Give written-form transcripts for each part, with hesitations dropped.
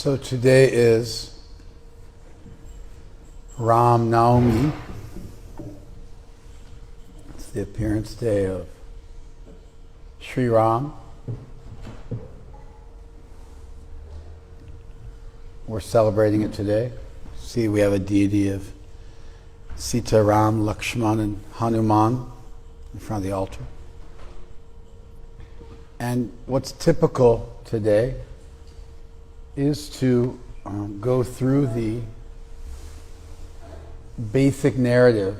So today is Navami. It's the appearance day of Sri Ram. We're celebrating it today. See, we have a deity of Sita, Ram, Lakshman, and Hanuman in front of the altar. And what's typical today is to go through the basic narrative,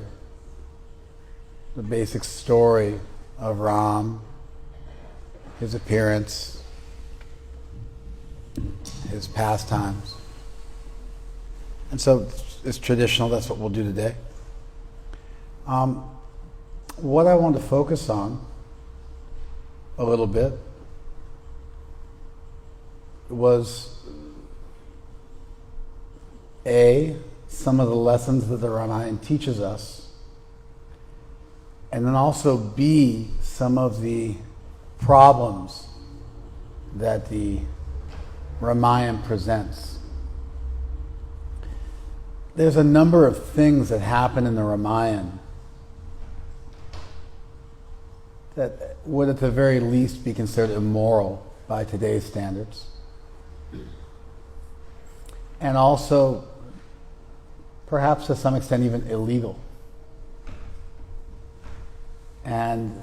the basic story of Ram, his appearance, his pastimes. And so it's traditional, that's what we'll do today. What I want to focus on a little bit was some of the lessons that the Ramayana teaches us, and then also B, some of the problems that the Ramayana presents. There's a number of things that happen in the Ramayana that would at the very least be considered immoral by today's standards. And also, perhaps to some extent, even illegal. And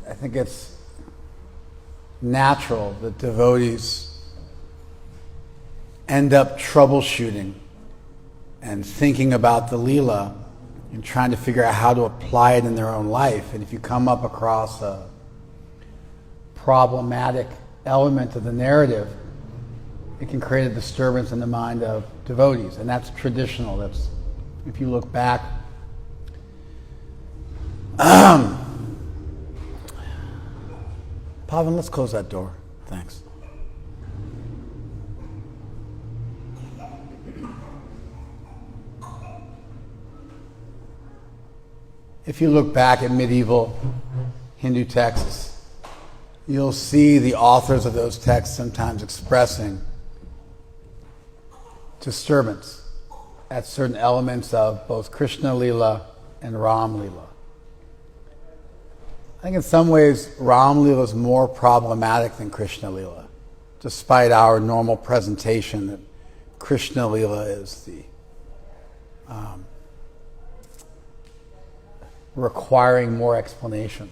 I think it's natural that devotees end up troubleshooting and thinking about the Leela and trying to figure out how to apply it in their own life. And if you come up across a problematic element of the narrative, it can create a disturbance in the mind of devotees, and that's traditional. That's, if you look back, Pavan, let's close that door. Thanks. If you look back at medieval Hindu texts, you'll see the authors of those texts sometimes expressing disturbance at certain elements of both Krishna Leela and Ram Leela. I think in some ways Ram Leela is more problematic than Krishna Leela, despite our normal presentation that Krishna Leela is the requiring more explanation.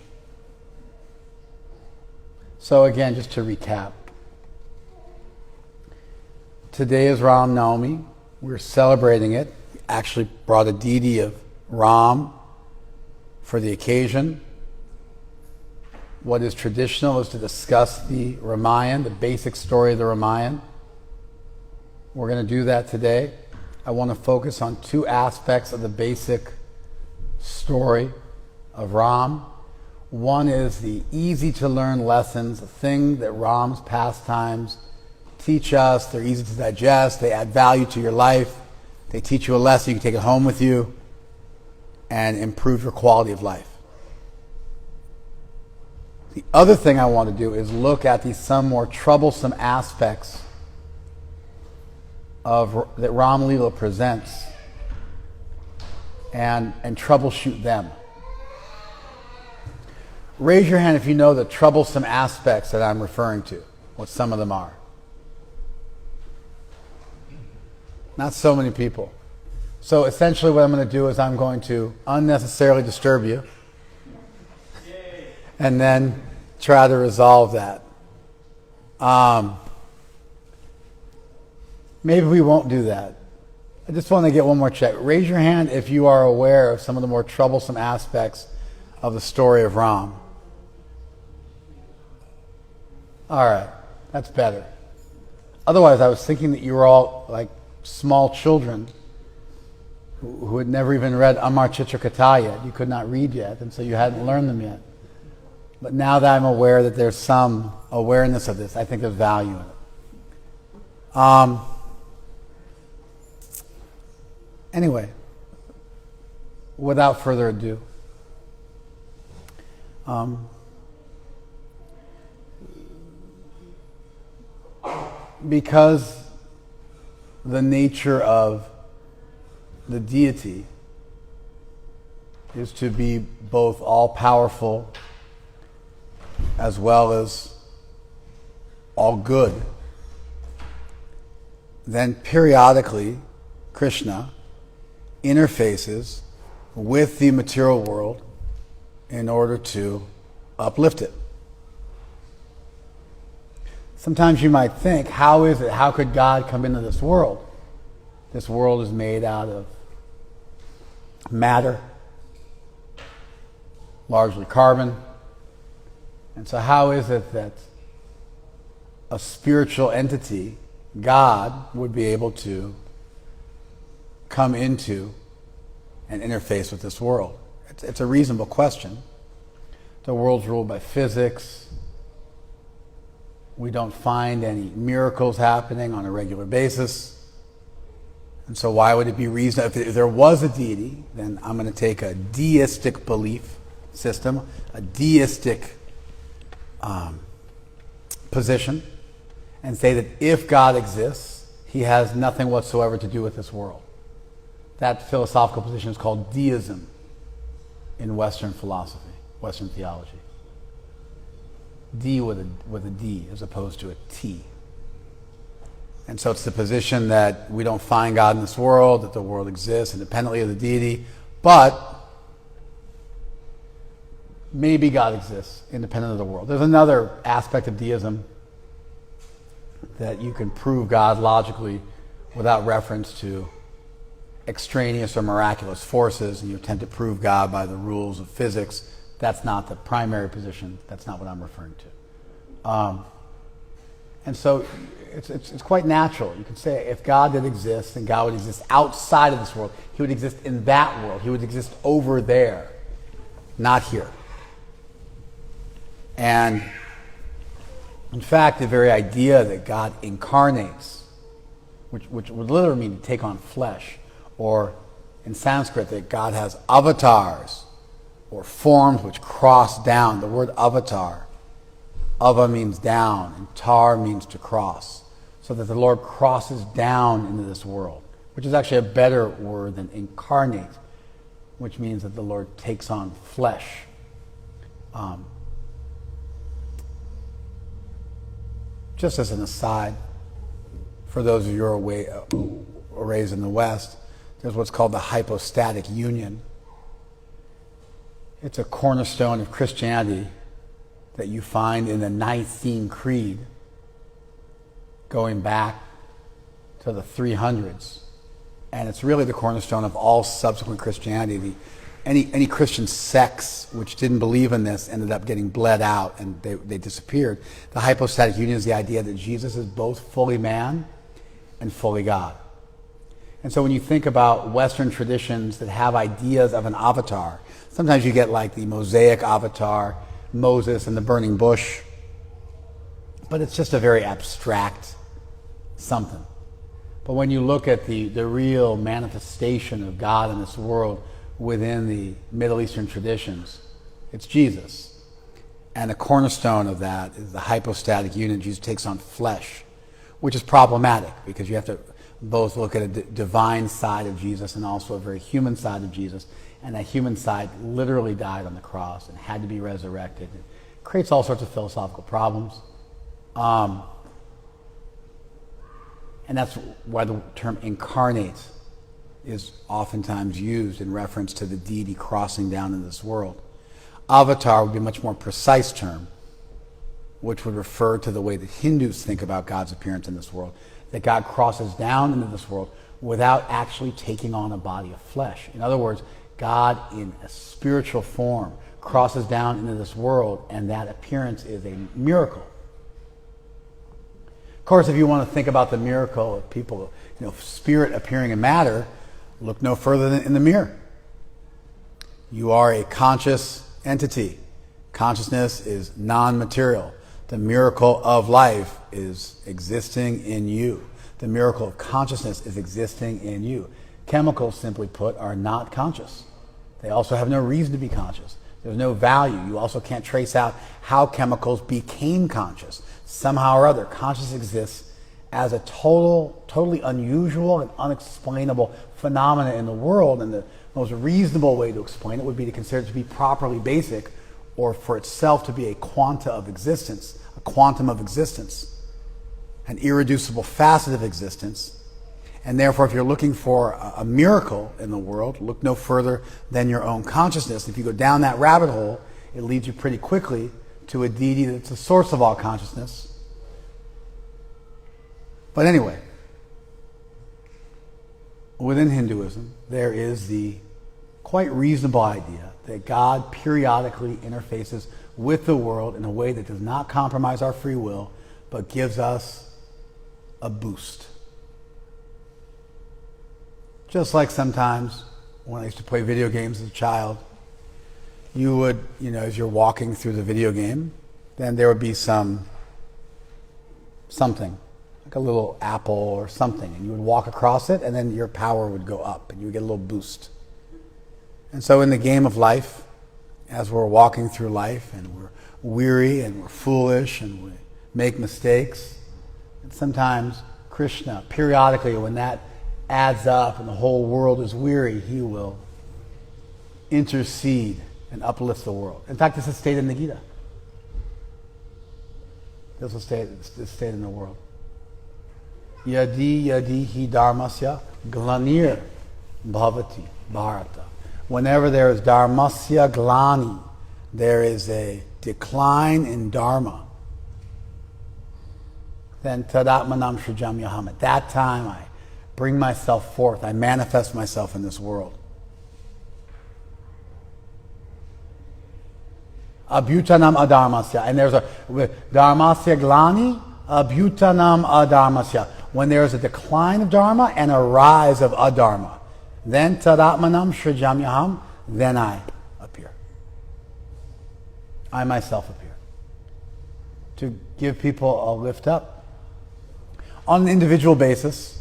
So again, just to recap, today is Ram Navami. We're celebrating it. We actually brought a deity of Ram for the occasion. What is traditional is to discuss the Ramayana, the basic story of the Ramayana. We're going to do that today. I want to focus on two aspects of the basic story of Ram. One is the easy-to-learn lessons, the thing that Ram's pastimes teach us. They're easy to digest. They add value to your life. They teach you a lesson. You can take it home with you and improve your quality of life. The other thing I want to do is look at these some more troublesome aspects that Ram Leela presents and troubleshoot them. Raise your hand if you know the troublesome aspects that I'm referring to, what some of them are. Not so many people. So essentially what I'm going to do is I'm going to unnecessarily disturb you and then try to resolve that. Maybe we won't do that. I just want to get one more check. Raise your hand if you are aware of some of the more troublesome aspects of the story of Ram. All right, that's better. Otherwise, I was thinking that you were all like small children who had never even read Amar Chitra Katha yet. You could not read yet, and so you hadn't learned them yet. But now that I'm aware that there's some awareness of this, I think there's value in it. Anyway, without further ado, because the nature of the deity is to be both all-powerful as well as all good, then periodically Krishna interfaces with the material world in order to uplift it. Sometimes you might think, how could God come into this world? This world is made out of matter, largely carbon. And so how is it that a spiritual entity, God, would be able to come into and interface with this world? It's a reasonable question. The world's ruled by physics. We don't find any miracles happening on a regular basis. And so why would it be reasonable? If there was a deity, then I'm going to take a deistic belief system, a deistic position, and say that if God exists, he has nothing whatsoever to do with this world. That philosophical position is called deism in Western philosophy, Western theology. D with a D as opposed to a T. And so it's the position that we don't find God in this world, that the world exists independently of the deity, but maybe God exists independent of the world. There's another aspect of deism that you can prove God logically without reference to extraneous or miraculous forces, and you attempt to prove God by the rules of physics. That's not the primary position. That's not what I'm referring to. And so it's quite natural. You could say if God did exist, then God would exist outside of this world. He would exist in that world. He would exist over there, not here. And in fact, the very idea that God incarnates, which would literally mean to take on flesh, or in Sanskrit that God has avatars, or forms which cross down. The word avatar, ava means down, and tar means to cross. So that the Lord crosses down into this world, which is actually a better word than incarnate, which means that the Lord takes on flesh. Just as an aside, for those of you who are raised in the West, there's what's called the hypostatic union. It's a cornerstone of Christianity that you find in the Nicene Creed going back to the 300s. And it's really the cornerstone of all subsequent Christianity. Any Christian sects which didn't believe in this ended up getting bled out and they disappeared. The hypostatic union is the idea that Jesus is both fully man and fully God. And so when you think about Western traditions that have ideas of an avatar, sometimes you get like the Mosaic avatar, Moses and the burning bush, but it's just a very abstract something. But when you look at the real manifestation of God in this world within the Middle Eastern traditions, it's Jesus. And the cornerstone of that is the hypostatic union. Jesus takes on flesh, which is problematic because you have to both look at a divine side of Jesus and also a very human side of Jesus. And that human side literally died on the cross and had to be resurrected. It creates all sorts of philosophical problems. And that's why the term incarnate is oftentimes used in reference to the deity crossing down into this world. Avatar would be a much more precise term, which would refer to the way that Hindus think about God's appearance in this world, that God crosses down into this world without actually taking on a body of flesh. In other words, God in a spiritual form crosses down into this world, and that appearance is a miracle. Of course, if you want to think about the miracle of people, spirit appearing in matter, look no further than in the mirror. You are a conscious entity. Consciousness is non-material. The miracle of life is existing in you. The miracle of consciousness is existing in you. Chemicals, simply put, are not conscious. They also have no reason to be conscious. There's no value. You also can't trace out how chemicals became conscious. Somehow or other, consciousness exists as a totally unusual and unexplainable phenomena in the world, and the most reasonable way to explain it would be to consider it to be properly basic, or for itself to be a quanta of existence, a quantum of existence, an irreducible facet of existence. And therefore, if you're looking for a miracle in the world, look no further than your own consciousness. If you go down that rabbit hole, it leads you pretty quickly to a deity that's the source of all consciousness. But anyway, within Hinduism, there is the quite reasonable idea that God periodically interfaces with the world in a way that does not compromise our free will, but gives us a boost. Just like sometimes when I used to play video games as a child, you would, as you're walking through the video game, then there would be something, like a little apple or something, and you would walk across it, and then your power would go up, and you would get a little boost. And so in the game of life, as we're walking through life, and we're weary, and we're foolish, and we make mistakes, and sometimes Krishna, periodically, when that adds up and the whole world is weary, he will intercede and uplift the world. In fact, this is stated in the Gita. This is stated in the world. Yadi hi dharmasya glanir bhavati bharata. Whenever there is dharmasya glani, there is a decline in dharma, then tadatmanam shrujam yaham. At that time I bring myself forth, I manifest myself in this world. Abhutanam adharmasya. And there's a dharmasya glani, abhutanam adharmasya. When there is a decline of dharma and a rise of adharma, then tadatmanam srijamyaham, then I appear. I myself appear. To give people a lift up. On an individual basis,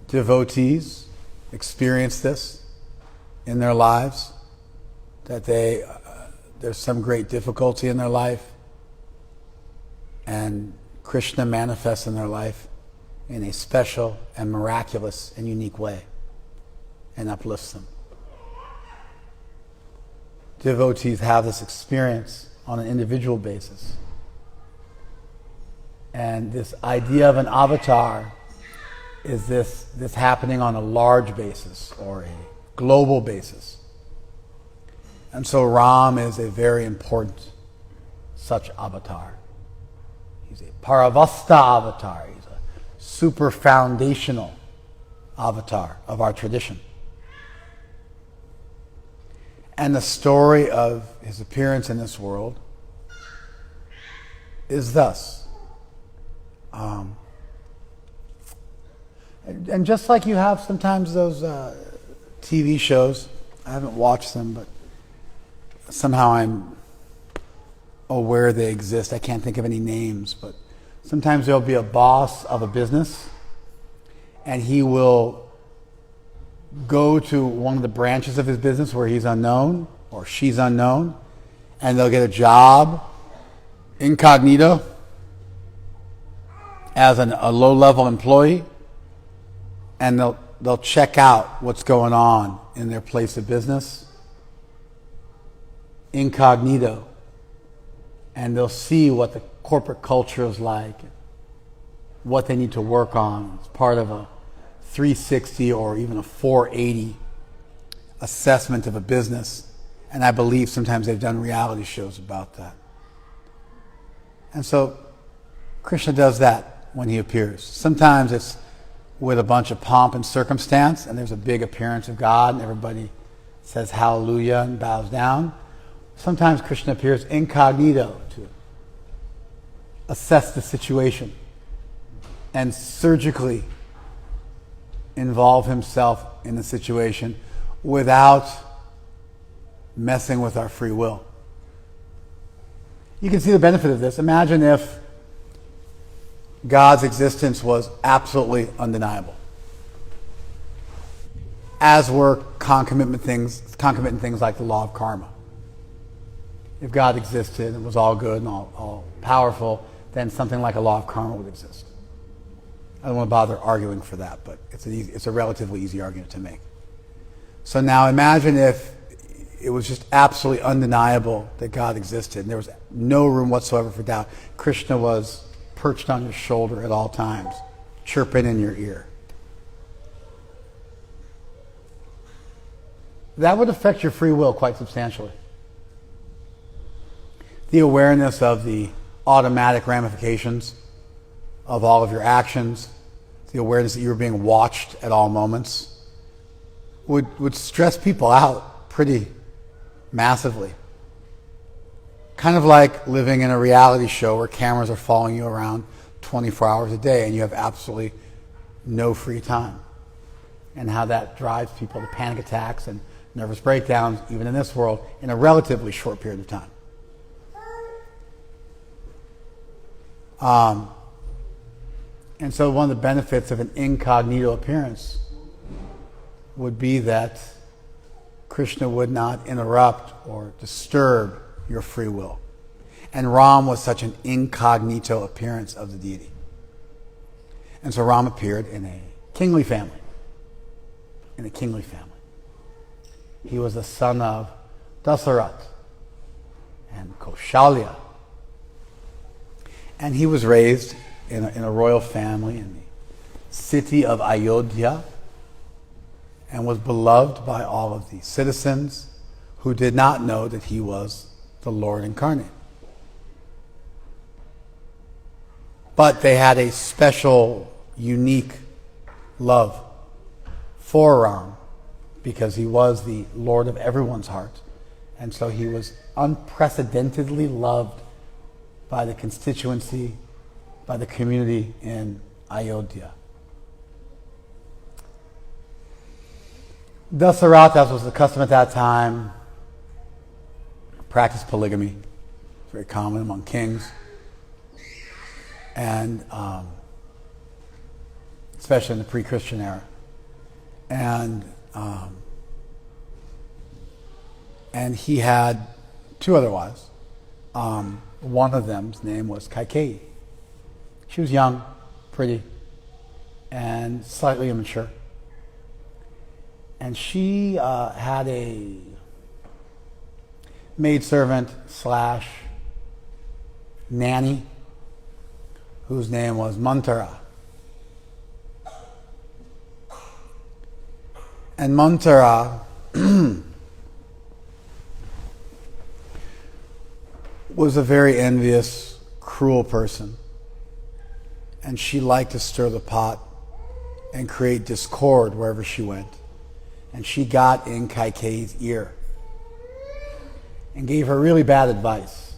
devotees experience this in their lives, that there's some great difficulty in their life, and Krishna manifests in their life in a special and miraculous and unique way and uplifts them. Devotees have this experience on an individual basis. And this idea of an avatar is this happening on a large basis or a global basis. And so Ram is a very important such avatar. He's a Paravasta avatar. He's a super foundational avatar of our tradition. And the story of his appearance in this world is thus. And just like you have sometimes those TV shows, I haven't watched them, but somehow I'm aware they exist. I can't think of any names, but sometimes there'll be a boss of a business, and he will go to one of the branches of his business where he's unknown or she's unknown, and they'll get a job incognito as a low-level employee, and they'll check out what's going on in their place of business incognito, and they'll see what the corporate culture is like, what they need to work on. It's part of a 360 or even a 480 assessment of a business, and I believe sometimes they've done reality shows about that. And so Krishna does that when he appears. Sometimes it's with a bunch of pomp and circumstance, and there's a big appearance of God, and everybody says hallelujah and bows down. Sometimes Krishna appears incognito to assess the situation and surgically involve himself in the situation without messing with our free will. You can see the benefit of this. Imagine if God's existence was absolutely undeniable, as were concomitant things like the law of karma. If God existed and was all good and all powerful, then something like a law of karma would exist. I don't want to bother arguing for that, but it's a relatively easy argument to make. So now imagine if it was just absolutely undeniable that God existed and there was no room whatsoever for doubt. Krishna was perched on your shoulder at all times, chirping in your ear. That would affect your free will quite substantially. The awareness of the automatic ramifications of all of your actions, the awareness that you were being watched at all moments, would stress people out pretty massively. Kind of like living in a reality show where cameras are following you around 24 hours a day and you have absolutely no free time. And how that drives people to panic attacks and nervous breakdowns, even in this world, in a relatively short period of time. And so one of the benefits of an incognito appearance would be that Krishna would not interrupt or disturb your free will. And Ram was such an incognito appearance of the deity. And so Ram appeared in a kingly family. In a kingly family. He was the son of Dasarath and Kaushalya. And he was raised in a royal family in the city of Ayodhya and was beloved by all of the citizens who did not know that he was the Lord incarnate. But they had a special, unique love for Ram because he was the Lord of everyone's heart. And so he was unprecedentedly loved by the constituency, by the community in Ayodhya. Dasarath, as was the custom at that time, practiced polygamy. It's very common among kings. And especially in the pre-Christian era. And he had two other wives. One of them's name was Kaikeyi. She was young, pretty, and slightly immature. And she had a maidservant / nanny whose name was Mantara. And Mantara was a very envious, cruel person. And she liked to stir the pot and create discord wherever she went. And she got in Kaikeyi's ear and gave her really bad advice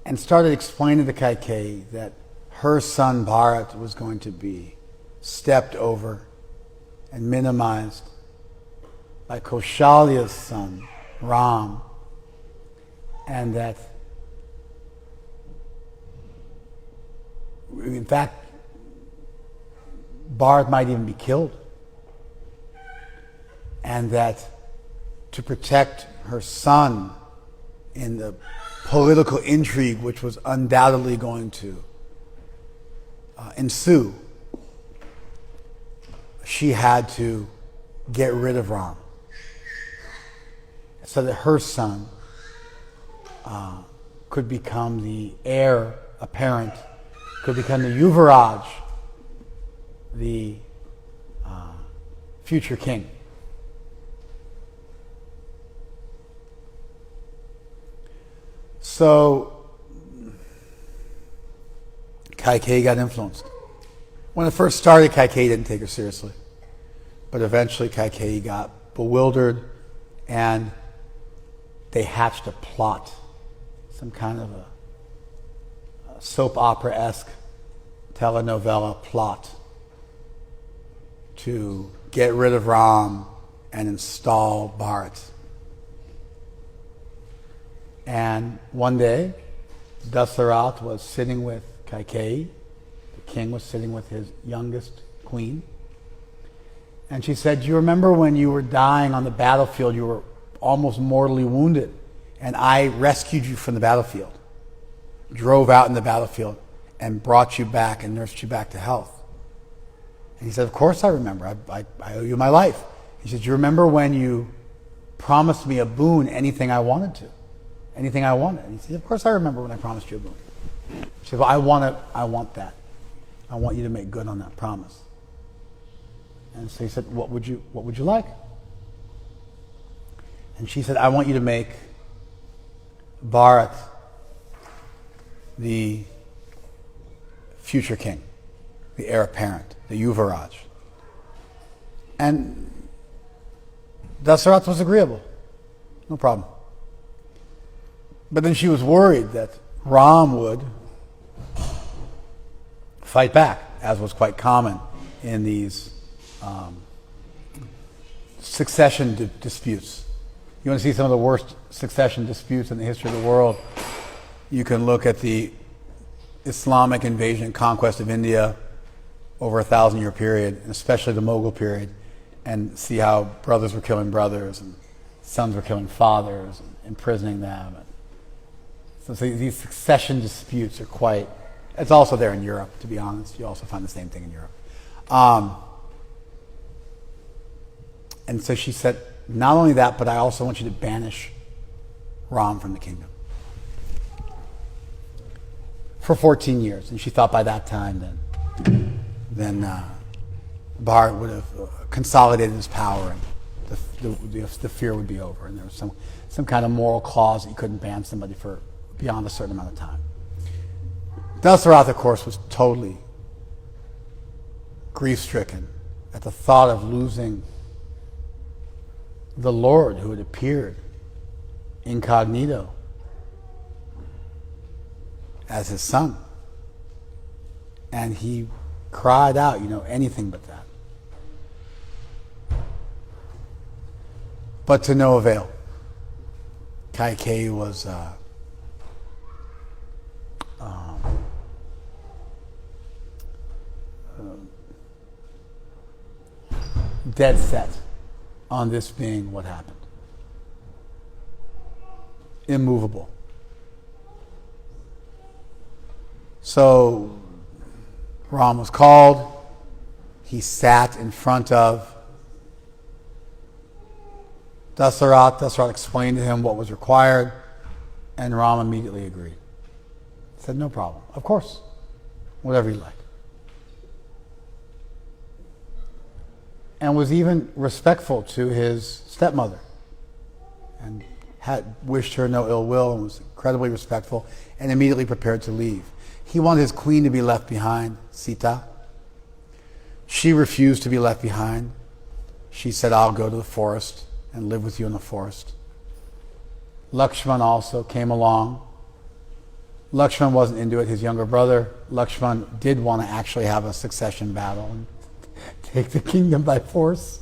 and started explaining to Kaikeyi that her son Bharat was going to be stepped over and minimized by Kaushalya's son Ram, and that in fact Bharat might even be killed, and that to protect her son in the political intrigue which was undoubtedly going to ensue, she had to get rid of Ram so that her son could become the heir apparent, could become the Yuvaraj, the future king. So Kaikeyi got influenced. When it first started, Kaikeyi didn't take her seriously. But eventually Kaikeyi got bewildered and they hatched a plot, some kind of a soap opera-esque telenovela plot to get rid of Ram and install Bharat. And one day, Dasarath was sitting with Kaikeyi. The king was sitting with his youngest queen. And she said, "Do you remember when you were dying on the battlefield, you were almost mortally wounded, and I rescued you from the battlefield, drove out in the battlefield, and brought you back and nursed you back to health. And he said, of course I remember. I owe you my life. He said, do you remember when you promised me a boon, anything I wanted to? Anything I wanted? And he said, of course I remember when I promised you a boon. She said, well, I want that. I want you to make good on that promise. And so he said, what would you like? And she said, I want you to make Bharat the future king, the heir apparent, the Yuvaraj. And Dasarath was agreeable. No problem. But then she was worried that Ram would fight back, as was quite common in these succession disputes. You want to see some of the worst succession disputes in the history of the world? You can look at the Islamic invasion and conquest of India over a 1,000-year period, and especially the Mughal period, and see how brothers were killing brothers and sons were killing fathers and imprisoning them. So these succession disputes are quite... It's also there in Europe, to be honest. You also find the same thing in Europe. And so she said, not only that, but I also want you to banish Ram from the kingdom. For 14 years. And she thought by that time then Bharat would have consolidated his power and the fear would be over. And there was some kind of moral clause that you couldn't ban somebody for beyond a certain amount of time. Dasarath, of course, was totally grief-stricken at the thought of losing the Lord who had appeared incognito as his son. And he cried out, anything but that. But to no avail. Kaikeyi was dead set on this being what happened. Immovable. So Ram was called. He sat in front of Dasarath. Dasarath explained to him what was required, and Ram immediately agreed. He said, no problem. Of course. Whatever you like. And was even respectful to his stepmother and had wished her no ill will and was incredibly respectful and immediately prepared to leave. He wanted his queen to be left behind, Sita. She refused to be left behind. She said, I'll go to the forest and live with you in the forest. Lakshman also came along. Lakshman wasn't into it. His younger brother, Lakshman, did want to actually have a succession battle and take the kingdom by force,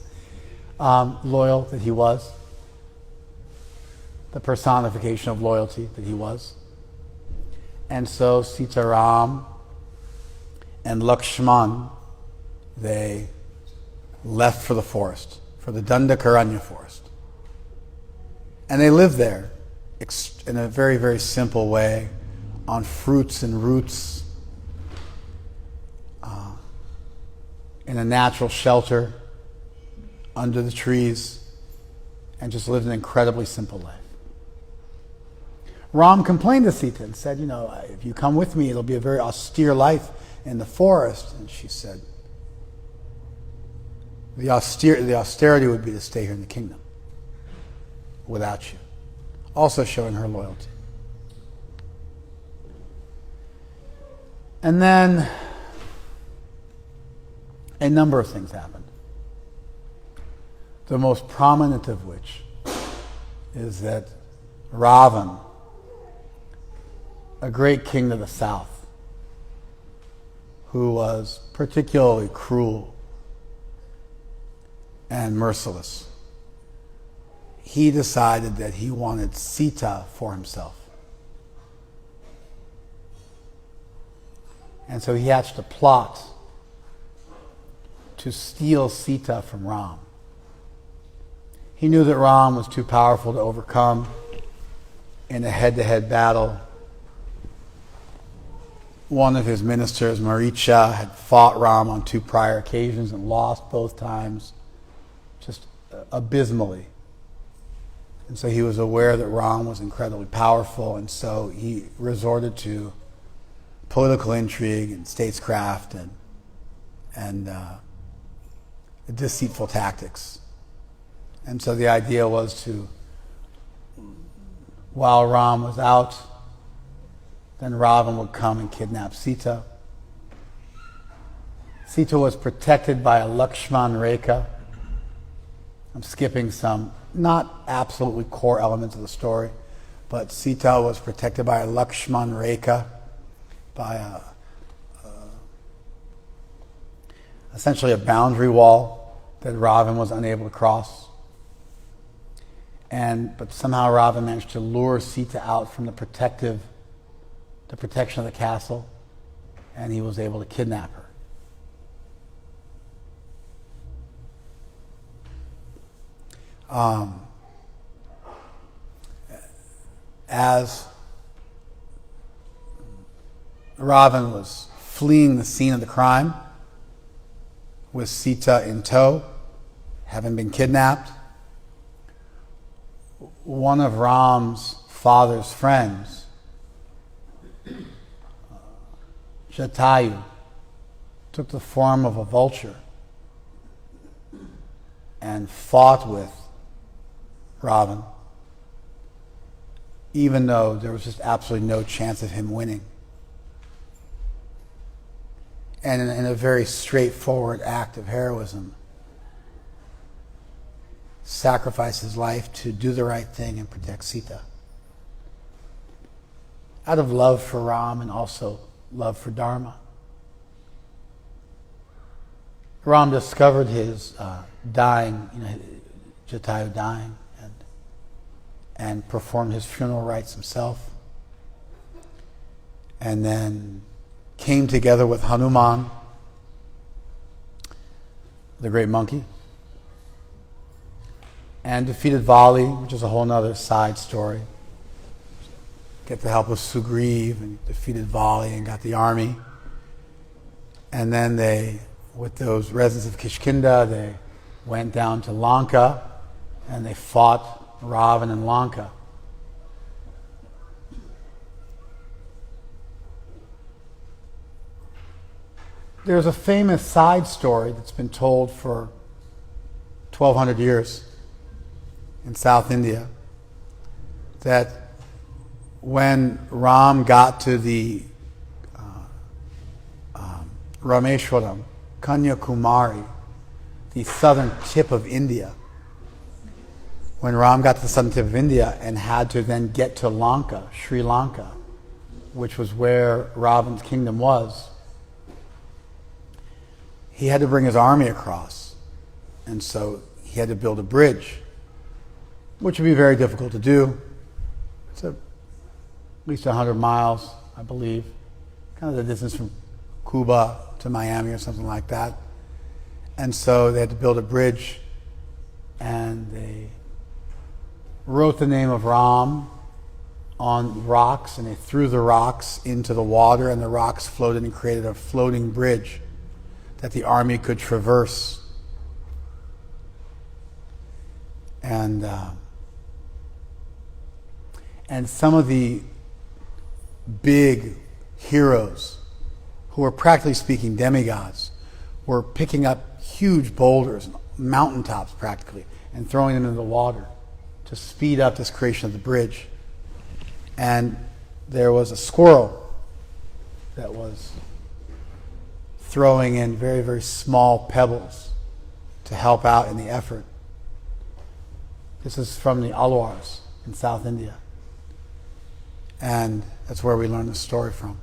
loyal that he was, the personification of loyalty that he was. And so Sitaram and Lakshman, they left for the forest, for the Dandakaranya forest. And they lived there in a very, very simple way, on fruits and roots, in a natural shelter, under the trees, and just lived an incredibly simple life. Ram complained to Sita and said, if you come with me, it'll be a very austere life in the forest. And she said, the austerity would be to stay here in the kingdom without you. Also showing her loyalty. And then a number of things happened. The most prominent of which is that Ravan, a great king of the south, who was particularly cruel and merciless, he decided that he wanted Sita for himself. And so he hatched a plot to steal Sita from Ram. He knew that Ram was too powerful to overcome in a head-to-head battle one of his ministers, Maricha, had fought Ram on 2 prior occasions and lost both times, just abysmally. And so he was aware that Ram was incredibly powerful, and so he resorted to political intrigue and statescraft and deceitful tactics. And so the idea was to, while Ram was out, then Ravan would come and kidnap Sita. Sita was protected by a Lakshman Rekha. I'm skipping some not absolutely core elements of the story, but Sita was protected by a Lakshman Rekha, by essentially a boundary wall that Ravan was unable to cross. But somehow Ravan managed to lure Sita out from the protection of the castle, and he was able to kidnap her. As Ravan was fleeing the scene of the crime with Sita in tow, having been kidnapped, one of Ram's father's friends, Jatayu, took the form of a vulture and fought with Ravan, even though there was just absolutely no chance of him winning. And in a very straightforward act of heroism, sacrificed his life to do the right thing and protect Sita. Out of love for Ram and also love for Dharma. Ram discovered his dying, Jatayu dying, and performed his funeral rites himself. And then came together with Hanuman, the great monkey, and defeated Vali, which is a whole other side story. Get the help of Sugriv and defeated Vali and got the army. And then they, with those residents of Kishkinda, they went down to Lanka and they fought Ravan in Lanka. There's a famous side story that's been told for 1,200 years in South India, that when Ram got to the Rameshwaram, Kanyakumari, the southern tip of India, when Ram got to the southern tip of India and had to then get to Lanka, Sri Lanka, which was where Ravan's kingdom was, he had to bring his army across. And so he had to build a bridge, which would be very difficult to do. It's at least 100 miles, I believe, kind of the distance from Cuba to Miami or something like that. And so they had to build a bridge, and they wrote the name of Ram on rocks, and they threw the rocks into the water, and the rocks floated and created a floating bridge that the army could traverse. And some of the big heroes, who were practically speaking demigods, were picking up huge boulders, mountaintops practically, and throwing them into the water to speed up this creation of the bridge. And there was a squirrel that was throwing in very, very small pebbles to help out in the effort. This is from the Alwars in South India. And that's where we learn the story from.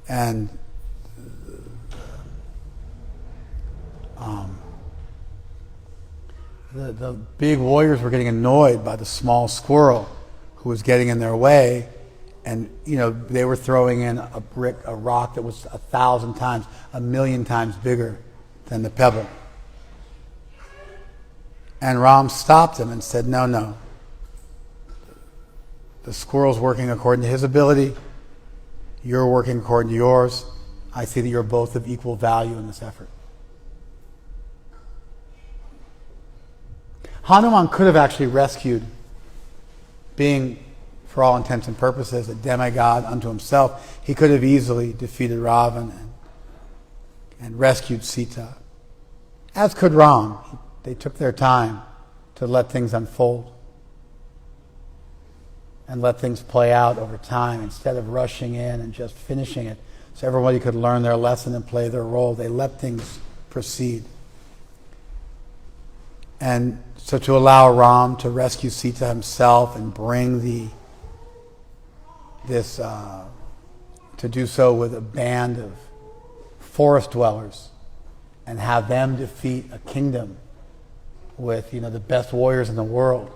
And the big warriors were getting annoyed by the small squirrel who was getting in their way. And, they were throwing in a rock that was 1,000 times, 1,000,000 times bigger than the pebble. And Ram stopped him and said, no. The squirrel's working according to his ability, You're working according to yours. I see that you're both of equal value in this effort. Hanuman could have actually rescued, being, for all intents and purposes, a demigod unto himself. He could have easily defeated Ravan and rescued Sita. As could Ram. They took their time to let things unfold and let things play out over time instead of rushing in and just finishing it so everybody could learn their lesson and play their role. They let things proceed. And so to allow Ram to rescue Sita himself and bring to do so with a band of forest dwellers and have them defeat a kingdom with the best warriors in the world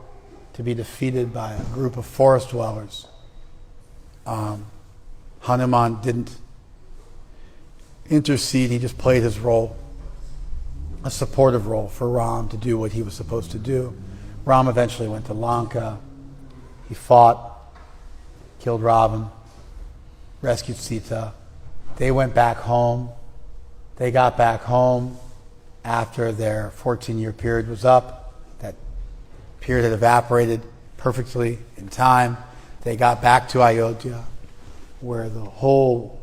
to be defeated by a group of forest dwellers. Hanuman didn't intercede, he just played his role, a supportive role for Ram to do what he was supposed to do. Ram eventually went to Lanka. He fought, killed Ravan, rescued Sita. They went back home. They got back home after their 14-year period was up. That period had evaporated perfectly in time. They got back to Ayodhya, where the whole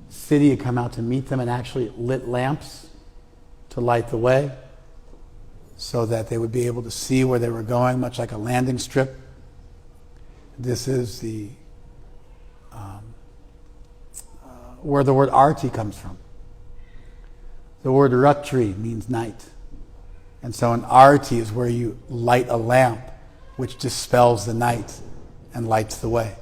city had come out to meet them and actually lit lamps to light the way so that they would be able to see where they were going, much like a landing strip. This is where the word arti comes from. The word ratri means night. And so an arti is where you light a lamp which dispels the night and lights the way.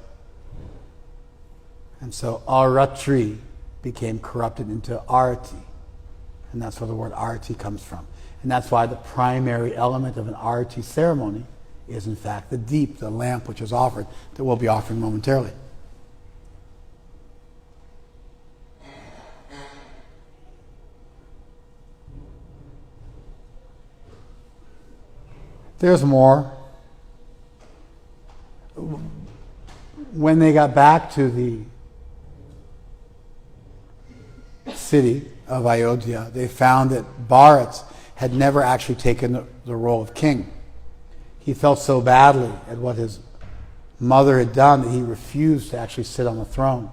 And so aratri became corrupted into arti. And that's where the word arti comes from. And that's why the primary element of an arti ceremony is in fact the deep, the lamp which is offered, that we'll be offering momentarily. There's more. When they got back to the city of Ayodhya, they found that Bharat had never actually taken the role of king. He felt so badly at what his mother had done that he refused to actually sit on the throne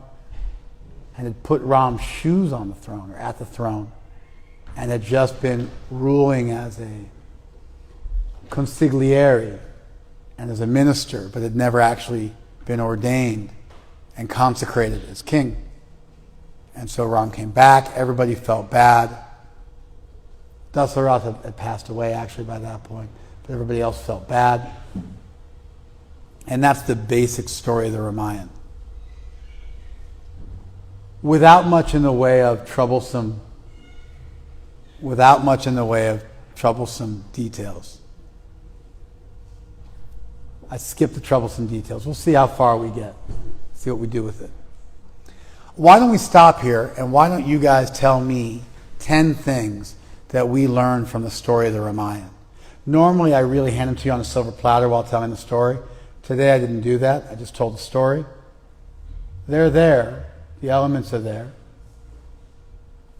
and had put Ram's shoes on the throne, or at the throne, and had just been ruling as a consigliere and as a minister, but had never actually been ordained and consecrated as king. And so Ram came back, everybody felt bad. Dasaratha had passed away actually by that point, but everybody else felt bad. And that's the basic story of the Ramayana. Without much in the way of troublesome details. I skipped the troublesome details. We'll see how far we get. See what we do with it. Why don't we stop here, and why don't you guys tell me 10 things that we learned from the story of the Ramayana? Normally I really hand them to you on a silver platter while telling the story. Today I didn't do that. I just told the story. They're there. The elements are there.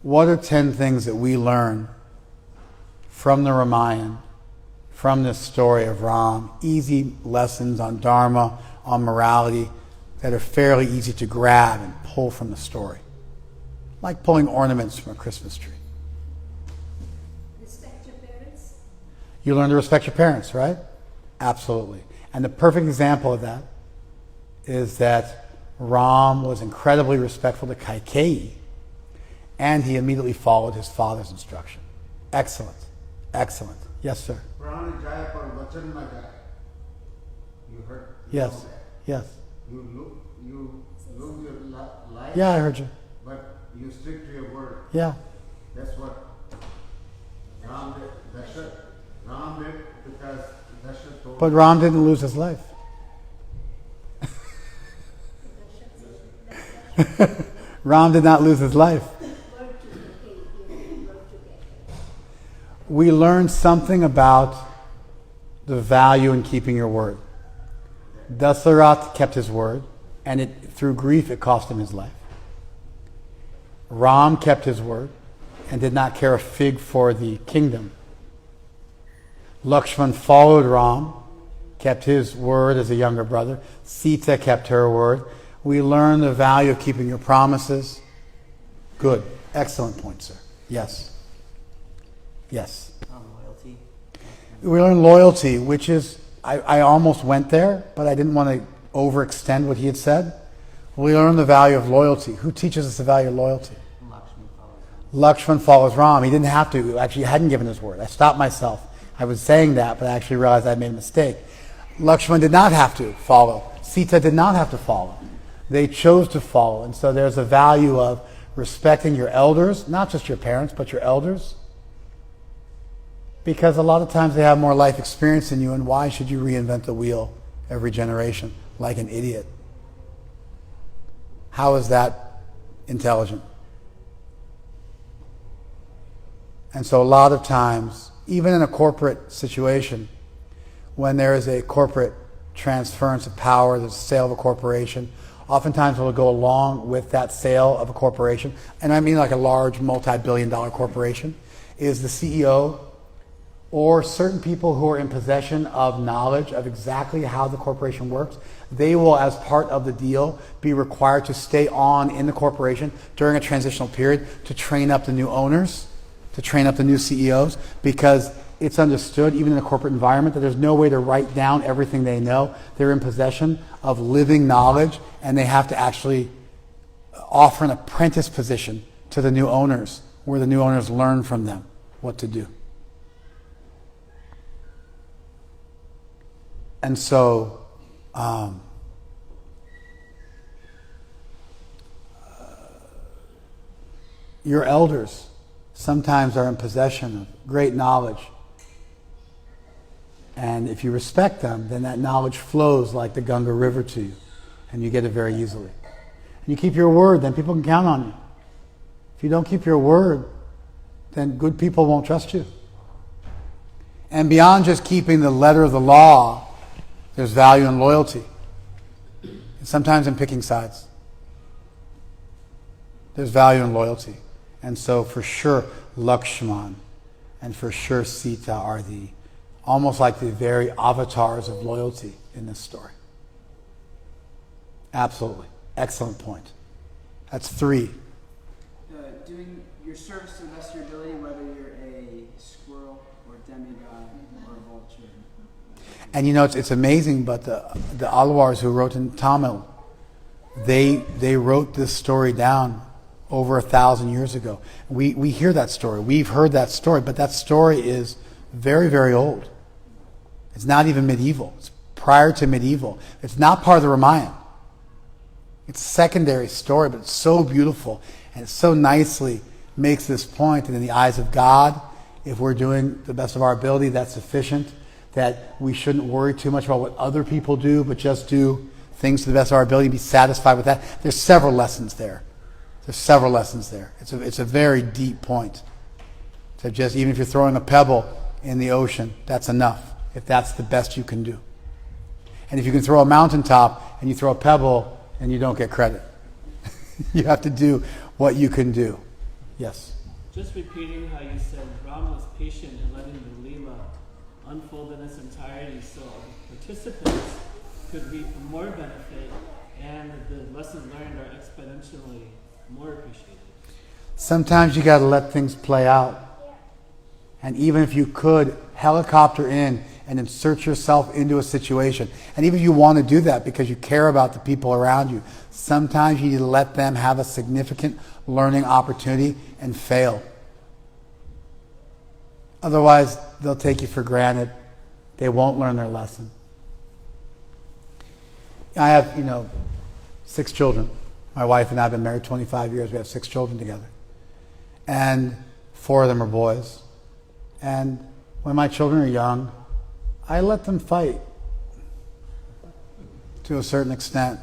What are 10 things that we learn from the Ramayana, from this story of Ram? Easy lessons on Dharma, on morality, that are fairly easy to grab and pull from the story. Like pulling ornaments from a Christmas tree. Respect your parents. You learn to respect your parents, right? Absolutely. And the perfect example of that is that Ram was incredibly respectful to Kaikeyi, and he immediately followed his father's instruction. Excellent. Excellent. Yes, sir. You heard? Yes. Yes. You lose your life. Yeah, I heard you. But you stick to your word. Yeah. That's what Ram did. Ram did because Dasharatha told. But Ram didn't lose his life. Ram did not lose his life. We learned something about the value in keeping your word. Dasaratha kept his word, and through grief it cost him his life. Ram kept his word and did not care a fig for the kingdom. Lakshman followed Ram, kept his word as a younger brother. Sita kept her word. We learn the value of keeping your promises. Good. Excellent point, sir. Yes. Yes. Loyalty. We learn loyalty, which is, I almost went there, but I didn't want to overextend what he had said. We learn the value of loyalty. Who teaches us the value of loyalty? Lakshman follows Ram. He didn't have to. Actually, he hadn't given his word. I stopped myself. I was saying that, but I actually realized I made a mistake. Lakshman did not have to follow. Sita did not have to follow. They chose to follow. And so there's a value of respecting your elders, not just your parents, but your elders. Because a lot of times they have more life experience than you, and why should you reinvent the wheel every generation like an idiot? How is that intelligent? And so a lot of times, even in a corporate situation, when there is a corporate transference of power, there's a sale of a corporation, oftentimes we'll go along with that sale of a corporation, and I mean like a large multi-billion-dollar corporation, is the CEO or certain people who are in possession of knowledge of exactly how the corporation works. They will, as part of the deal, be required to stay on in the corporation during a transitional period to train up the new owners, to train up the new CEOs, because it's understood, even in a corporate environment, that there's no way to write down everything they know. They're in possession of living knowledge, and they have to actually offer an apprentice position to the new owners, where the new owners learn from them what to do. And so, your elders sometimes are in possession of great knowledge. And if you respect them, then that knowledge flows like the Ganga River to you, and you get it very easily. And you keep your word, then people can count on you. If you don't keep your word, then good people won't trust you. And beyond just keeping the letter of the law, there's value in loyalty. And sometimes in picking sides. There's value in loyalty. And so for sure, Lakshman and for sure Sita are almost like the very avatars of loyalty in this story. Absolutely. Excellent point. That's 3. Doing your service to the best of your ability, whether you're a squirrel or a demigod or a vulture. And you know, it's amazing, but the Alwars who wrote in Tamil, they wrote this story down over 1,000 years ago. We hear that story. We've heard that story, but that story is very, very old. It's not even medieval. It's prior to medieval. It's not part of the Ramayana. It's a secondary story, but it's so beautiful, and it so nicely makes this point. And in the eyes of God, if we're doing the best of our ability, that's sufficient. That we shouldn't worry too much about what other people do, but just do things to the best of our ability, be satisfied with that. There's several lessons there. It's a very deep point. So just even if you're throwing a pebble in the ocean, that's enough, if that's the best you can do. And if you can throw a mountaintop and you throw a pebble, and you don't get credit. You have to do what you can do. Yes? Just repeating how you said Rama was patient in letting the Leela unfold in its entirety so participants could reap more benefit and the lessons learned are exponentially more appreciated. Sometimes you got to let things play out. And even if you could, helicopter in and insert yourself into a situation. And even if you want to do that because you care about the people around you, sometimes you need to let them have a significant learning opportunity and fail. Otherwise, they'll take you for granted. They won't learn their lesson. I have, 6 children. My wife and I have been married 25 years. We have 6 children together. And 4 of them are boys. And when my children are young, I let them fight to a certain extent,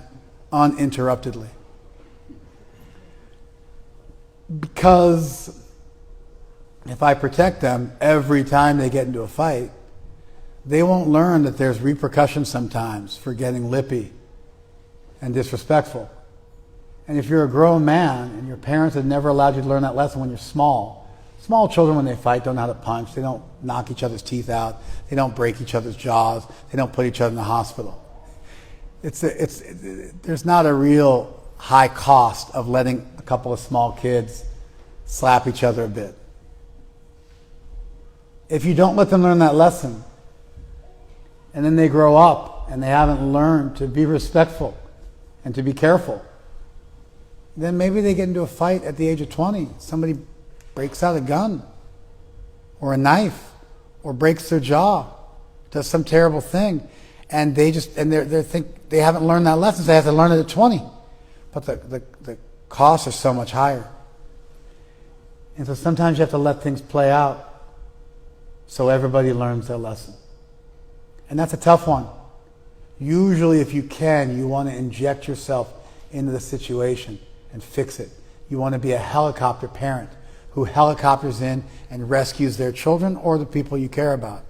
uninterruptedly. Because if I protect them every time they get into a fight, they won't learn that there's repercussions sometimes for getting lippy and disrespectful. And if you're a grown man and your parents have never allowed you to learn that lesson when you're small children, when they fight, don't know how to punch. They don't knock each other's teeth out. They don't break each other's jaws. They don't put each other in the hospital. There's not a real high cost of letting a couple of small kids slap each other a bit. If you don't let them learn that lesson, and then they grow up and they haven't learned to be respectful and to be careful, then maybe they get into a fight at the age of 20. Somebody breaks out a gun or a knife or breaks their jaw, does some terrible thing, and they think they haven't learned that lesson, so they have to learn it at 20. But the costs are so much higher. And so sometimes you have to let things play out so everybody learns their lesson. And that's a tough one. Usually, if you can, you want to inject yourself into the situation and fix it. You want to be a helicopter parent who helicopters in and rescues their children or the people you care about.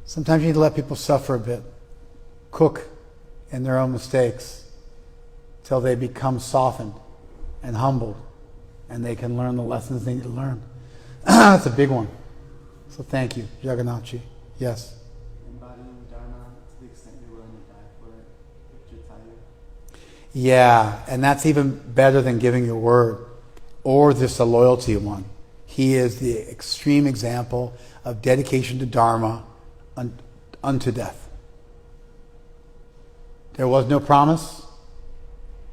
Sometimes you need to let people suffer a bit, cook in their own mistakes till they become softened and humbled and they can learn the lessons they need to learn. That's a big one. So thank you, Jagannathji. Yes? Embodying Dharma to the extent you're willing to die for it, with Jatayu. Yeah, and that's even better than giving your word or just a loyalty one. He is the extreme example of dedication to Dharma unto death. There was no promise,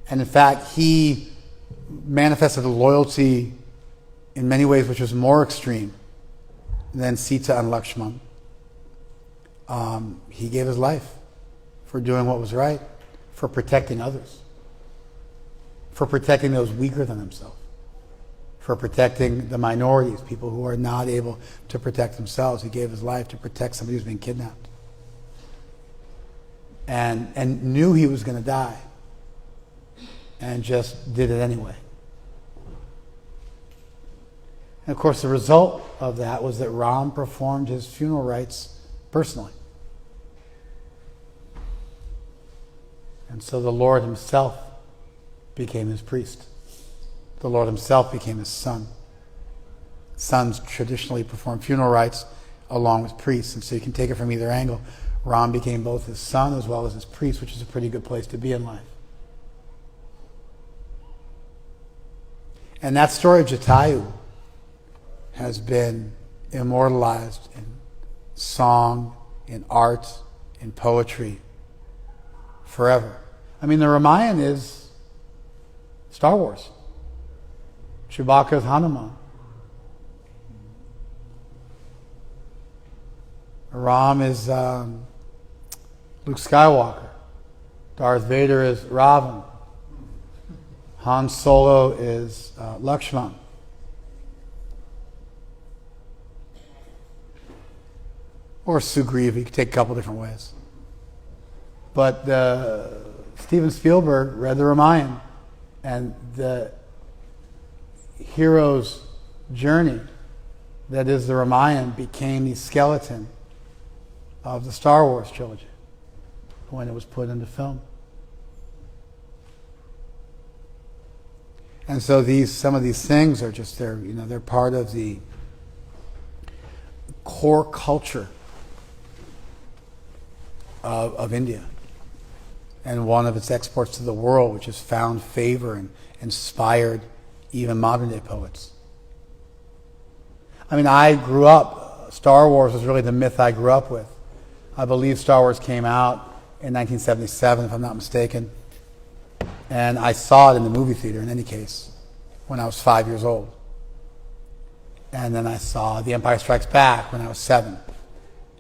and in fact, he manifested a loyalty in many ways which was more extreme than Sita and Lakshman. He gave his life for doing what was right, for protecting others, for protecting those weaker than himself, for protecting the minorities, people who are not able to protect themselves. He gave his life to protect somebody who's been kidnapped. And knew he was going to die, and just did it anyway. And of course, the result of that was that Ram performed his funeral rites personally. And so the Lord himself became his priest. The Lord himself became his son. Sons traditionally perform funeral rites along with priests, and so you can take it from either angle. Ram became both his son as well as his priest, which is a pretty good place to be in life. And that story of Jatayu has been immortalized in song, in art, in poetry, forever. I mean, the Ramayana is Star Wars. Chewbacca's Hanuman. Ram is Luke Skywalker. Darth Vader is Ravan. Han Solo is Lakshman. Or Sugriva. You could take a couple different ways. But Steven Spielberg read the Ramayana, and the hero's journey that is the Ramayana became the skeleton of the Star Wars trilogy when it was put into film. And so some of these things are just they're part of the core culture of India, and one of its exports to the world, which has found favor and inspired even modern day poets. I mean, I grew up, Star Wars was really the myth I grew up with. I believe Star Wars came out in 1977, if I'm not mistaken. And I saw it in the movie theater, in any case, when I was 5 years old. And then I saw The Empire Strikes Back when I was 7.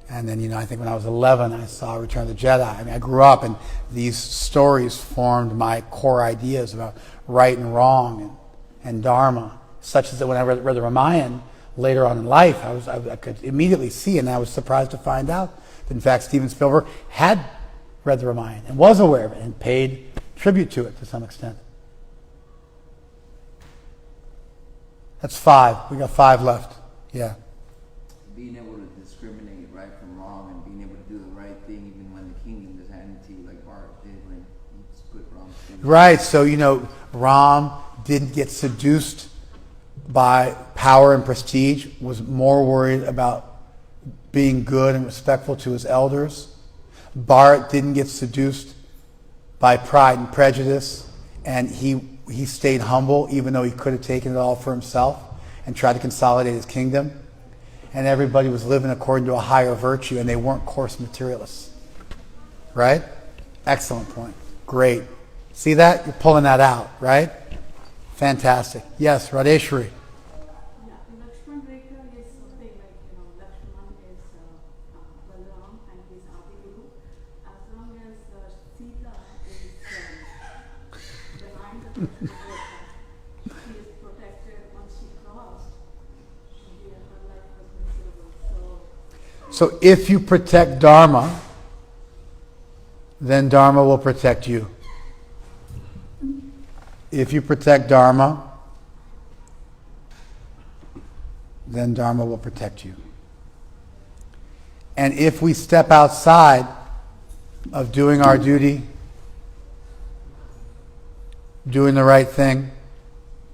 And then, I think when I was 11, I saw Return of the Jedi. I mean, I grew up, and these stories formed my core ideas about right and wrong and Dharma, such as that when I read the Ramayana later on in life, I could immediately see, and I was surprised to find out that, in fact, Steven Spielberg had read the Ramayana and was aware of it and paid tribute to it to some extent. That's 5. We got 5 left. Yeah. Being able to discriminate right from wrong and being able to do the right thing even when the kingdom is handed to you, like Bart did when Let's put Rama in. Right, so Ram didn't get seduced by power and prestige, was more worried about being good and respectful to his elders. Bharat didn't get seduced by pride and prejudice, and he stayed humble even though he could have taken it all for himself and tried to consolidate his kingdom. And everybody was living according to a higher virtue, and they weren't coarse materialists. Right? Excellent point. Great. See that? You're pulling that out, right? Fantastic. Yes, Radheshwari. Yeah, Lakshman Rekha is something like, Lakshman is Balaram and he's Adiguru. As long as Sita is behind the Lakshman Rekha, she is protected. Once she crossed, her life was miserable. So if you protect Dharma, then Dharma will protect you. If you protect Dharma, then Dharma will protect you. And if we step outside of doing our duty, doing the right thing,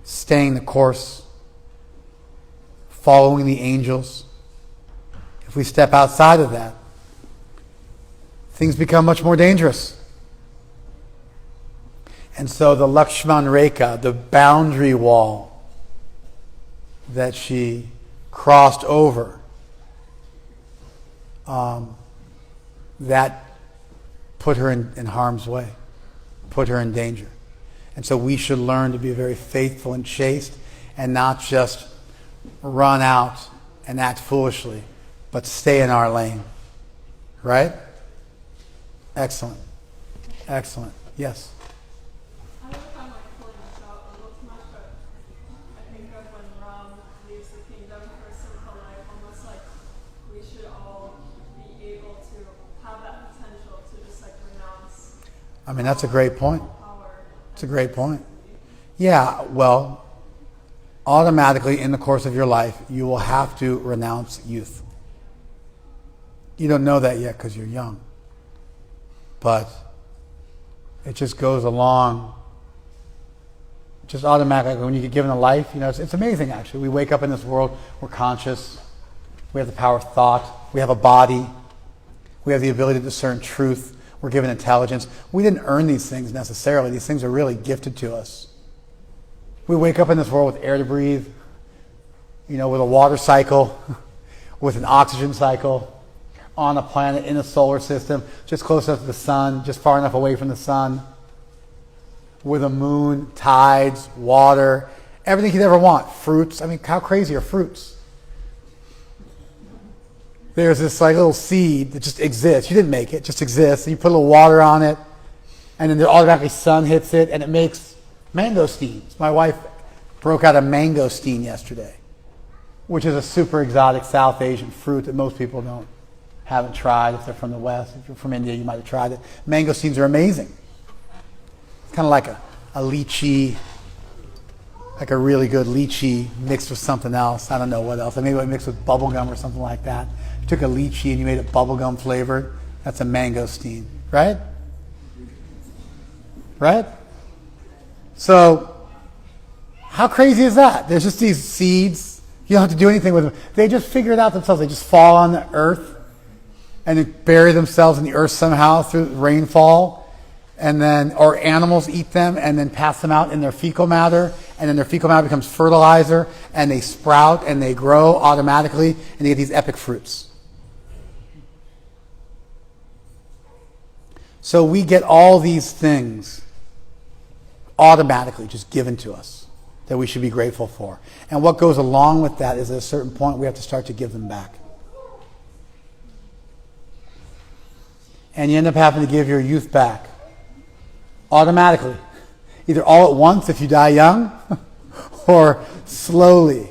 staying the course, following the angels, if we step outside of that, things become much more dangerous. And so the Lakshman Rekha, the boundary wall that she crossed over, that put her in harm's way, put her in danger. And so we should learn to be very faithful and chaste and not just run out and act foolishly, but stay in our lane. Right? Excellent. Excellent. Yes? I don't find like pulling this out a little too much, but I think of when Ram leaves the kingdom for a simple life, almost like we should all be able to have that potential to just like renounce I mean, that's a great point. power. It's a great point. Yeah, well, automatically in the course of your life, you will have to renounce youth. You don't know that yet because you're young. But it just goes along, just automatically. When you get given a life, it's amazing actually. We wake up in this world, we're conscious, we have the power of thought, we have a body, we have the ability to discern truth, we're given intelligence. We didn't earn these things necessarily. These things are really gifted to us. We wake up in this world with air to breathe, with a water cycle, with an oxygen cycle, on a planet in a solar system, just close enough to the sun, just far enough away from the sun, with a moon, tides, water, everything you'd ever want. Fruits. I mean, how crazy are fruits? There's this like little seed that just exists. You didn't make it, it just exists. And you put a little water on it, and then automatically sun hits it, and it makes mangosteens. My wife broke out a mangosteen yesterday, which is a super exotic South Asian fruit that most people haven't tried. If they're from the West, if you're from India, you might have tried it. Mangosteens are amazing. It's kind of like a lychee, like a really good lychee mixed with something else. I don't know what else. Maybe it mixed with bubble gum or something like that. You took a lychee and you made it bubblegum flavored. That's a mangosteen, right? Right? So, how crazy is that? There's just these seeds. You don't have to do anything with them. They just figure it out themselves. They just fall on the earth and then bury themselves in the earth somehow through rainfall, and then, or animals eat them and then pass them out in their fecal matter, and then their fecal matter becomes fertilizer, and they sprout and they grow automatically, and they get these epic fruits. So we get all these things automatically just given to us that we should be grateful for. And what goes along with that is at a certain point we have to start to give them back. And you end up having to give your youth back automatically. Either all at once if you die young, or slowly.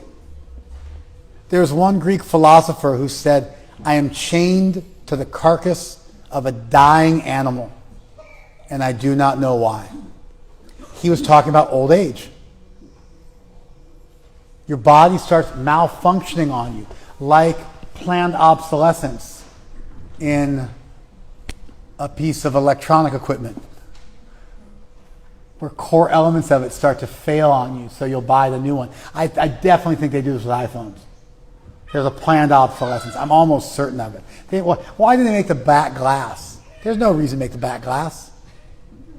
There's one Greek philosopher who said, I am chained to the carcass of a dying animal, and I do not know why. He was talking about old age. Your body starts malfunctioning on you, like planned obsolescence in a piece of electronic equipment. where core elements of it start to fail on you, so you'll buy the new one. I definitely think they do this with iPhones. There's a planned obsolescence. I'm almost certain of it. Why did they make the back glass? There's no reason to make the back glass.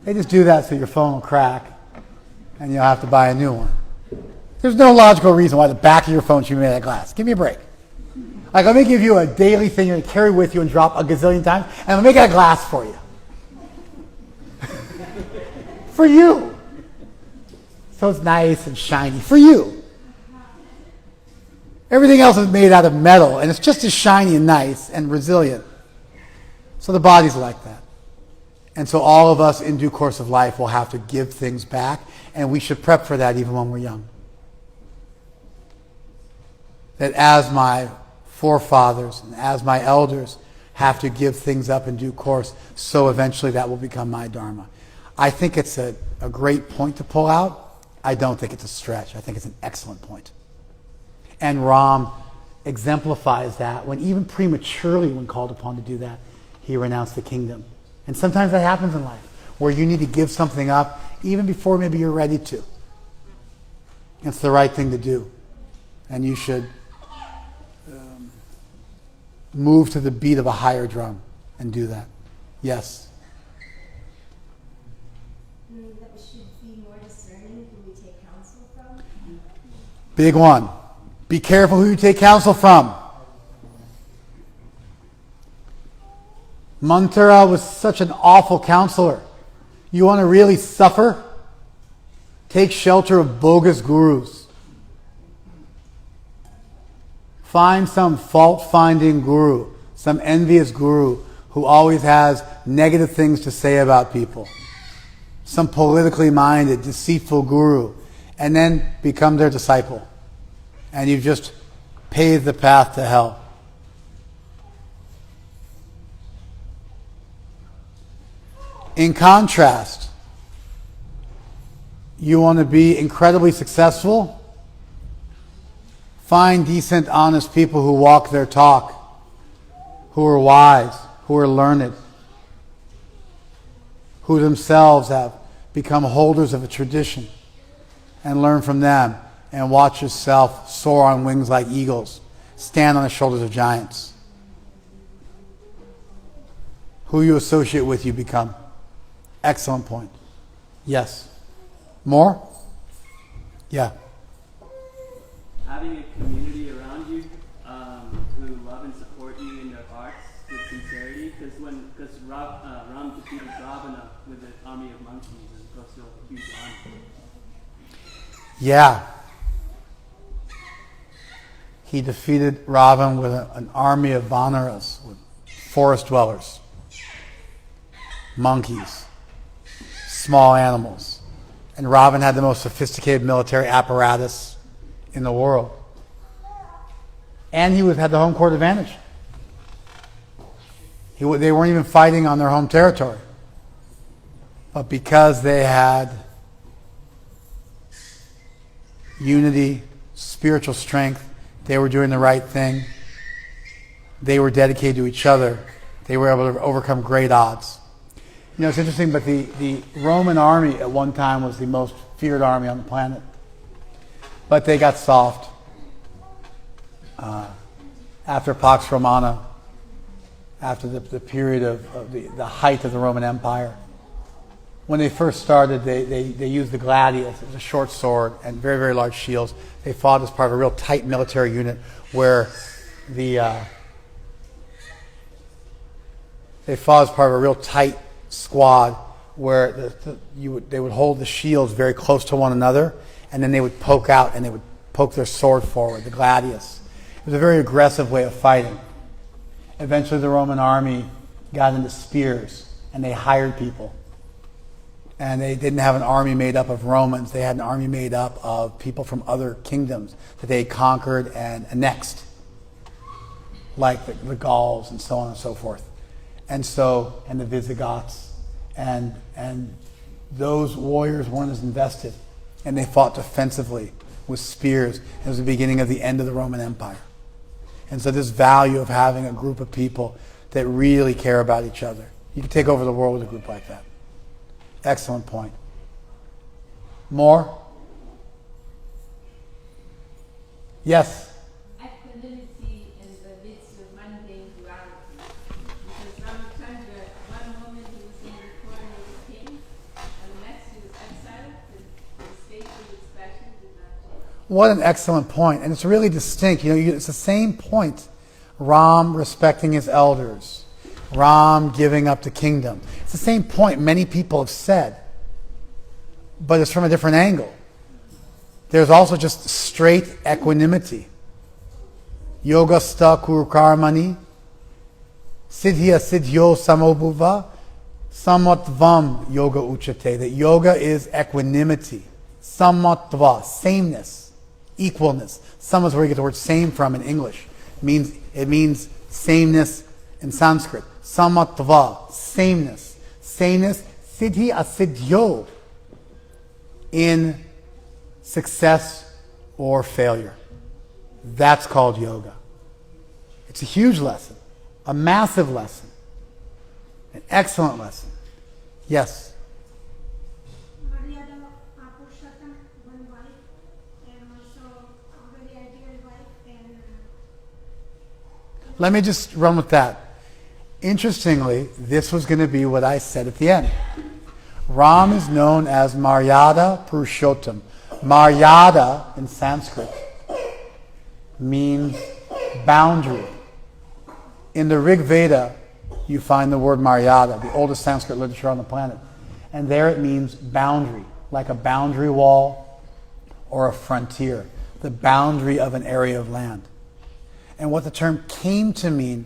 They just do that so your phone will crack and you'll have to buy a new one. There's no logical reason why the back of your phone should be made of glass. Give me a break. Like, let me give you a daily thing you're going to carry with you and drop a gazillion times, and I'll make it a glass for you. For you. So it's nice and shiny. For you. Everything else is made out of metal, and it's just as shiny and nice and resilient. So the body's like that. And so all of us in due course of life will have to give things back, and we should prep for that even when we're young. That as my forefathers and as my elders have to give things up in due course, so eventually that will become my dharma. I think it's a great point to pull out. I don't think it's a stretch. I think it's an excellent point. And Ram exemplifies that when even prematurely, when called upon to do that, he renounced the kingdom. And sometimes that happens in life, where you need to give something up even before maybe you're ready to. It's the right thing to do. And you should move to the beat of a higher drum and do that. Yes? That we should be more discerning who we take counsel from. Big one. Be careful who you take counsel from. Manthara was such an awful counselor. You want to really suffer? Take shelter of bogus gurus. Find some fault-finding guru, some envious guru who always has negative things to say about people. Some politically minded, deceitful guru, and then become their disciple. And you've just paved the path to hell. In contrast, you want to be incredibly successful? Find decent, honest people who walk their talk, who are wise, who are learned, who themselves have become holders of a tradition, and learn from them, and watch yourself soar on wings like eagles, stand on the shoulders of giants. Who you associate with, you become. Excellent point. Yes. More? Yeah. Having a community around you who love and support you in their hearts with sincerity, because Ram defeated Ravana with an army of monkeys as opposed to a huge army. Yeah. He defeated Ravan with an army of vanaras, with forest dwellers, monkeys, small animals. And Ravan had the most sophisticated military apparatus in the world. And he had the home court advantage. They weren't even fighting on their home territory. But because they had unity, spiritual strength, they were doing the right thing, they were dedicated to each other, they were able to overcome great odds. You know, it's interesting, but the Roman army at one time was the most feared army on the planet. But they got soft after Pax Romana, after the period of the height of the Roman Empire. When they first started, they used the gladius. It was a short sword and very, very large shields. They fought as part of a real tight military unit where they fought as part of a real tight squad where they would hold the shields very close to one another, and then they would poke out and they would poke their sword forward, the gladius. It was a very aggressive way of fighting. Eventually the Roman army got into spears, and they hired people. And they didn't have an army made up of Romans. They had an army made up of people from other kingdoms that they conquered and annexed, like the Gauls and so on and so forth. And the Visigoths. And those warriors weren't as invested. And they fought defensively with spears. It was the beginning of the end of the Roman Empire. And so this value of having a group of people that really care about each other. You can take over the world with a group like that. Excellent point. More? Yes? Equanimity in the midst of mundane duality. Because Ramachandra, one moment he was in the corner of the king, and the next he was exiled, and the state of expression did not change. What an excellent point. And it's really distinct. It's the same point. Ram respecting his elders. Ram giving up the kingdom. It's the same point many people have said, but it's from a different angle. There's also just straight equanimity. Yoga sta kuru karmani, siddhya siddhyo samobhuva, samatvam yoga uchate. That yoga is equanimity. Samatva, sameness, equalness. Sam is where you get the word same from in English. It means sameness in Sanskrit. Samatva, sameness. Sameness, siddhi asiddhyo, in success or failure. That's called yoga. It's a huge lesson, a massive lesson, an excellent lesson. Yes? Maryada Purushottam, one wife, and also a very ideal wife, and Let me just run with that. Interestingly, this was going to be what I said at the end. Ram is known as Maryada Purushottam. Maryada in Sanskrit means boundary. In the Rig Veda, you find the word Maryada, the oldest Sanskrit literature on the planet. And there it means boundary, like a boundary wall or a frontier, the boundary of an area of land. And what the term came to mean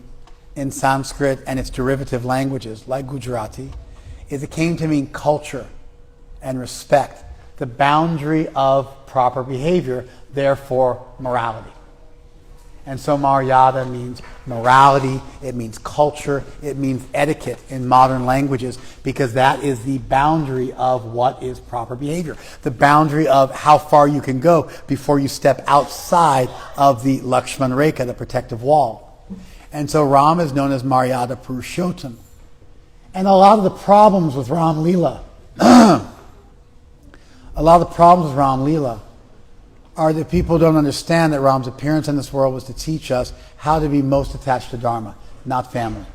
in Sanskrit and its derivative languages, like Gujarati, is it came to mean culture and respect, the boundary of proper behavior, therefore morality. And so Maryada means morality, it means culture, it means etiquette in modern languages, because that is the boundary of what is proper behavior, the boundary of how far you can go before you step outside of the Lakshman Rekha, the protective wall. And so Ram is known as Maryada Purushottam. And a lot of the problems with Ram Leela, are that people don't understand that Ram's appearance in this world was to teach us how to be most attached to Dharma, not family.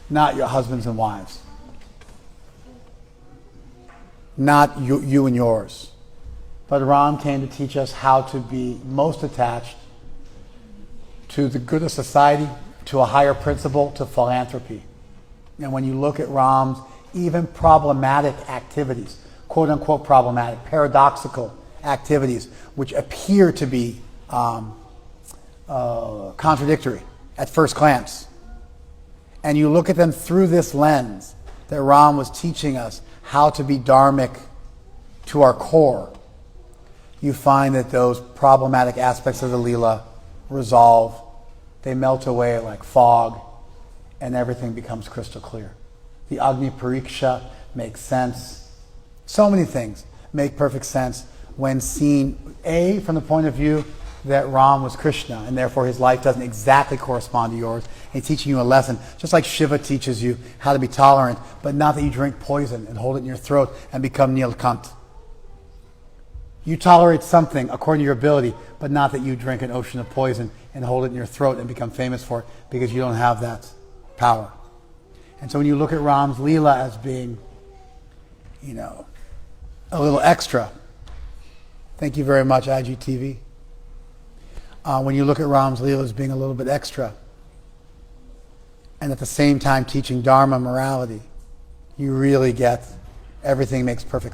Not your husbands and wives. Not you and yours. But Ram came to teach us how to be most attached to the good of society, to a higher principle, to philanthropy. And when you look at Ram's even problematic activities, quote unquote problematic, paradoxical activities, which appear to be contradictory at first glance, and you look at them through this lens, that Ram was teaching us how to be dharmic to our core, you find that those problematic aspects of the Leela resolve. They melt away like fog, and everything becomes crystal clear. The Agni Pariksha makes sense. So many things make perfect sense when seen, A, from the point of view that Ram was Krishna, and therefore his life doesn't exactly correspond to yours. He's teaching you a lesson, just like Shiva teaches you how to be tolerant, but not that you drink poison and hold it in your throat and become Nilkant. You tolerate something according to your ability, but not that you drink an ocean of poison and hold it in your throat and become famous for it, because you don't have that power. And so when you look at Ram's Leela as being, a little extra, thank you very much, IGTV. When you look at Ram's Leela as being a little bit extra, and at the same time teaching Dharma morality, you really get everything makes perfect sense.